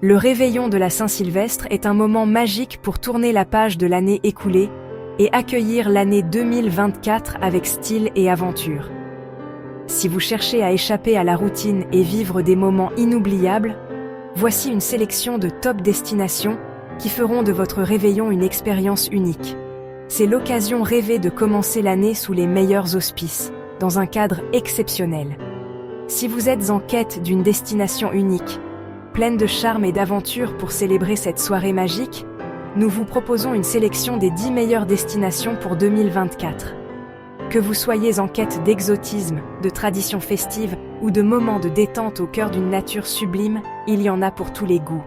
Le réveillon de la Saint-Sylvestre est un moment magique pour tourner la page de l'année écoulée et accueillir l'année 2024 avec style et aventure. Si vous cherchez à échapper à la routine et vivre des moments inoubliables, voici une sélection de top destinations qui feront de votre réveillon une expérience unique. C'est l'occasion rêvée de commencer l'année sous les meilleurs auspices, dans un cadre exceptionnel. Si vous êtes en quête d'une destination unique, pleine de charme et d'aventure pour célébrer cette soirée magique, nous vous proposons une sélection des 10 meilleures destinations pour 2024. Que vous soyez en quête d'exotisme, de traditions festives ou de moments de détente au cœur d'une nature sublime, il y en a pour tous les goûts.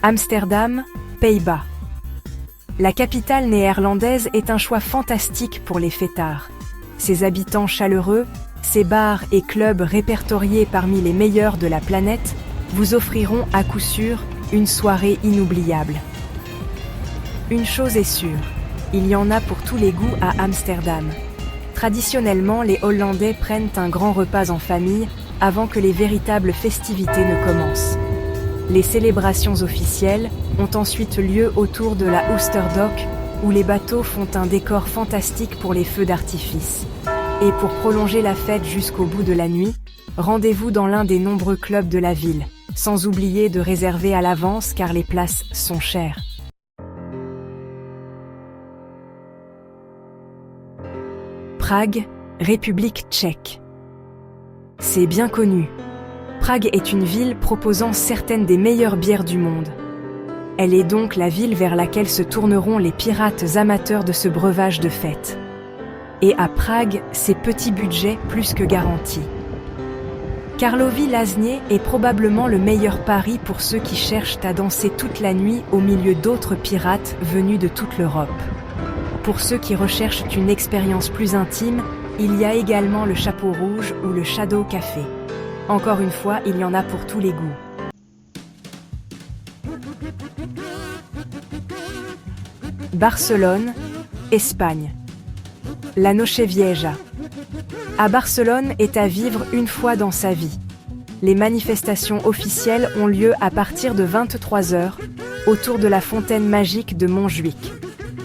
Amsterdam, Pays-Bas. La capitale néerlandaise est un choix fantastique pour les fêtards. Ses habitants chaleureux, ses bars et clubs répertoriés parmi les meilleurs de la planète vous offriront à coup sûr une soirée inoubliable. Une chose est sûre, il y en a pour tous les goûts à Amsterdam. Traditionnellement, les Hollandais prennent un grand repas en famille avant que les véritables festivités ne commencent. Les célébrations officielles ont ensuite lieu autour de la Oosterdok, où les bateaux font un décor fantastique pour les feux d'artifice. Et pour prolonger la fête jusqu'au bout de la nuit, rendez-vous dans l'un des nombreux clubs de la ville, sans oublier de réserver à l'avance car les places sont chères. Prague, République tchèque. C'est bien connu. Prague est une ville proposant certaines des meilleures bières du monde. Elle est donc la ville vers laquelle se tourneront les pirates amateurs de ce breuvage de fête. Et à Prague, c'est petit budget plus que garanti. Karlovy Lazně est probablement le meilleur pari pour ceux qui cherchent à danser toute la nuit au milieu d'autres pirates venus de toute l'Europe. Pour ceux qui recherchent une expérience plus intime, il y a également le Chapeau Rouge ou le Shadow Café. Encore une fois, il y en a pour tous les goûts. Barcelone, Espagne. La Noche Vieja. À Barcelone est à vivre une fois dans sa vie. Les manifestations officielles ont lieu à partir de 23h, autour de la fontaine magique de Montjuïc,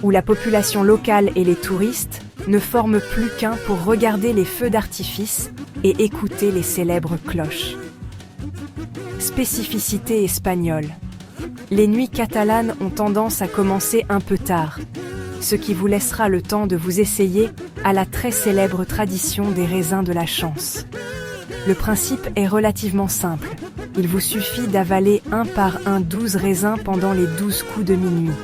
où la population locale et les touristes ne forment plus qu'un pour regarder les feux d'artifice et écouter les célèbres cloches. Spécificité espagnole. Les nuits catalanes ont tendance à commencer un peu tard, ce qui vous laissera le temps de vous essayer à la très célèbre tradition des raisins de la chance. Le principe est relativement simple. Il vous suffit d'avaler un par un 12 raisins pendant les 12 coups de minuit.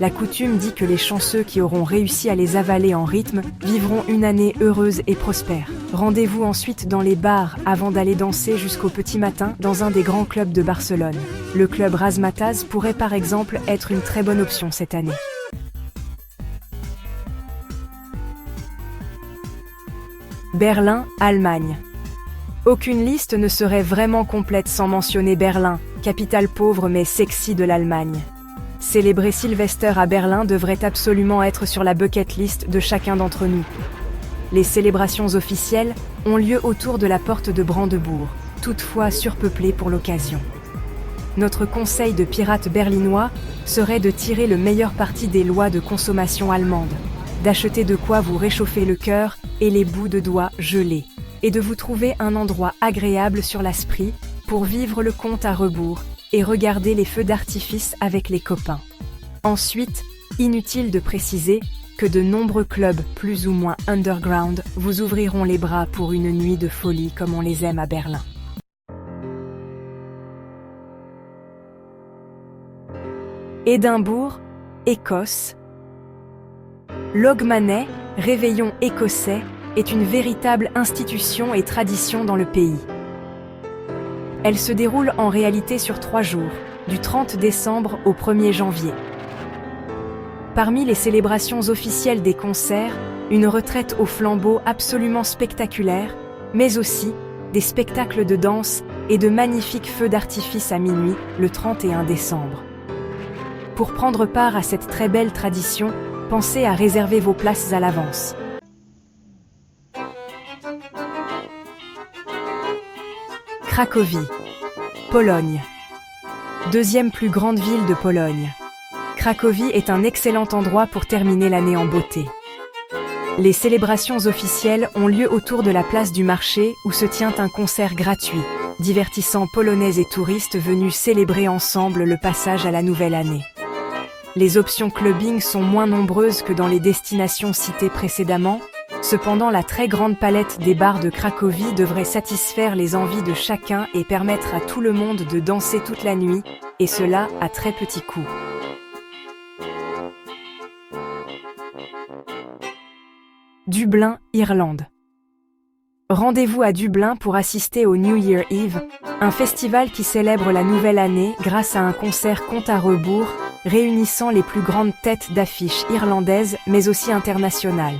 La coutume dit que les chanceux qui auront réussi à les avaler en rythme vivront une année heureuse et prospère. Rendez-vous ensuite dans les bars avant d'aller danser jusqu'au petit matin dans un des grands clubs de Barcelone. Le club Razzmatazz pourrait par exemple être une très bonne option cette année. Berlin, Allemagne. Aucune liste ne serait vraiment complète sans mentionner Berlin, capitale pauvre mais sexy de l'Allemagne. Célébrer Sylvester à Berlin devrait absolument être sur la bucket list de chacun d'entre nous. Les célébrations officielles ont lieu autour de la porte de Brandebourg, toutefois surpeuplée pour l'occasion. Notre conseil de pirate berlinois serait de tirer le meilleur parti des lois de consommation allemandes, d'acheter de quoi vous réchauffer le cœur et les bouts de doigts gelés, et de vous trouver un endroit agréable sur la Spree pour vivre le compte à rebours et regarder les feux d'artifice avec les copains. Ensuite, inutile de préciser que de nombreux clubs plus ou moins underground vous ouvriront les bras pour une nuit de folie comme on les aime à Berlin. Édimbourg, Écosse. L'Hogmanay, réveillon écossais, est une véritable institution et tradition dans le pays. Elle se déroule en réalité sur 3 jours, du 30 décembre au 1er janvier. Parmi les célébrations officielles des concerts, une retraite au flambeau absolument spectaculaire, mais aussi des spectacles de danse et de magnifiques feux d'artifice à minuit, le 31 décembre. Pour prendre part à cette très belle tradition, pensez à réserver vos places à l'avance. Cracovie, Pologne. Deuxième plus grande ville de Pologne. Cracovie est un excellent endroit pour terminer l'année en beauté. Les célébrations officielles ont lieu autour de la place du marché où se tient un concert gratuit, divertissant Polonais et touristes venus célébrer ensemble le passage à la nouvelle année. Les options clubbing sont moins nombreuses que dans les destinations citées précédemment, cependant la très grande palette des bars de Cracovie devrait satisfaire les envies de chacun et permettre à tout le monde de danser toute la nuit, et cela à très petit coût. Dublin, Irlande. Rendez-vous à Dublin pour assister au New Year Eve, un festival qui célèbre la nouvelle année grâce à un concert compte à rebours, réunissant les plus grandes têtes d'affiche irlandaises mais aussi internationales.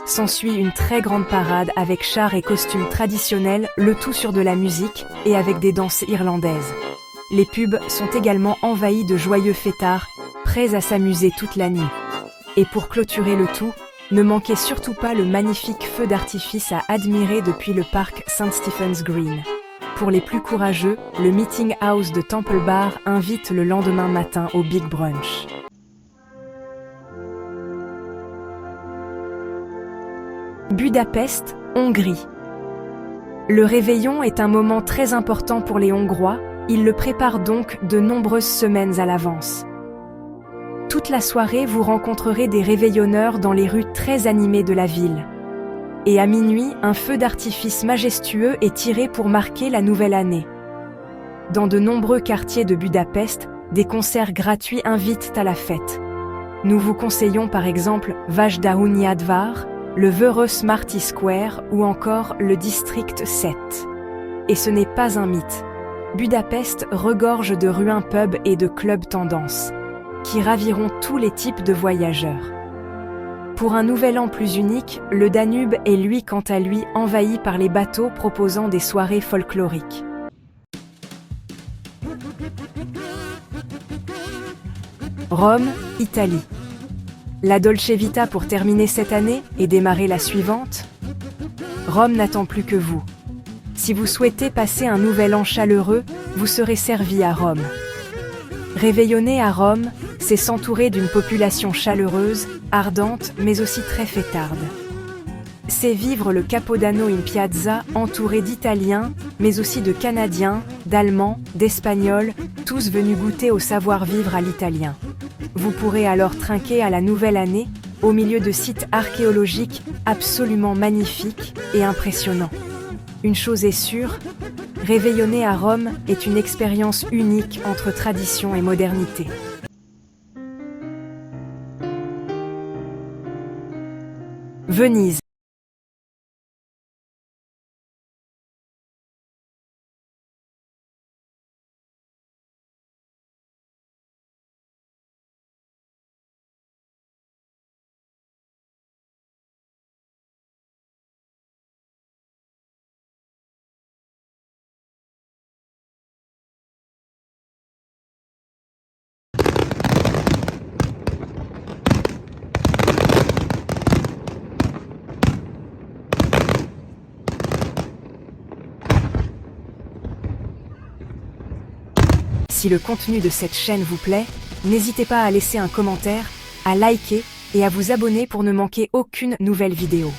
S'ensuit une très grande parade avec chars et costumes traditionnels, le tout sur de la musique et avec des danses irlandaises. Les pubs sont également envahis de joyeux fêtards, prêts à s'amuser toute la nuit. Et pour clôturer le tout, ne manquez surtout pas le magnifique feu d'artifice à admirer depuis le parc St. Stephen's Green. Pour les plus courageux, le Meeting House de Temple Bar invite le lendemain matin au Big Brunch. Budapest, Hongrie. Le réveillon est un moment très important pour les Hongrois, ils le préparent donc de nombreuses semaines à l'avance. Toute la soirée, vous rencontrerez des réveillonneurs dans les rues très animées de la ville. Et à minuit, un feu d'artifice majestueux est tiré pour marquer la nouvelle année. Dans de nombreux quartiers de Budapest, des concerts gratuits invitent à la fête. Nous vous conseillons par exemple Vajdahuny Udvar, le Vörösmarty Square ou encore le District 7. Et ce n'est pas un mythe. Budapest regorge de ruins pubs et de clubs tendance, qui raviront tous les types de voyageurs. Pour un nouvel an plus unique, le Danube est lui quant à lui envahi par les bateaux proposant des soirées folkloriques. Rome, Italie. La Dolce Vita pour terminer cette année et démarrer la suivante? Rome n'attend plus que vous. Si vous souhaitez passer un nouvel an chaleureux, vous serez servi à Rome. Réveillonner à Rome, c'est s'entourer d'une population chaleureuse, ardente, mais aussi très fêtarde. C'est vivre le Capodanno in Piazza entouré d'Italiens, mais aussi de Canadiens, d'Allemands, d'Espagnols, tous venus goûter au savoir-vivre à l'italien. Vous pourrez alors trinquer à la nouvelle année, au milieu de sites archéologiques absolument magnifiques et impressionnants. Une chose est sûre, réveillonner à Rome est une expérience unique entre tradition et modernité. Venise. Si le contenu de cette chaîne vous plaît, n'hésitez pas à laisser un commentaire, à liker et à vous abonner pour ne manquer aucune nouvelle vidéo.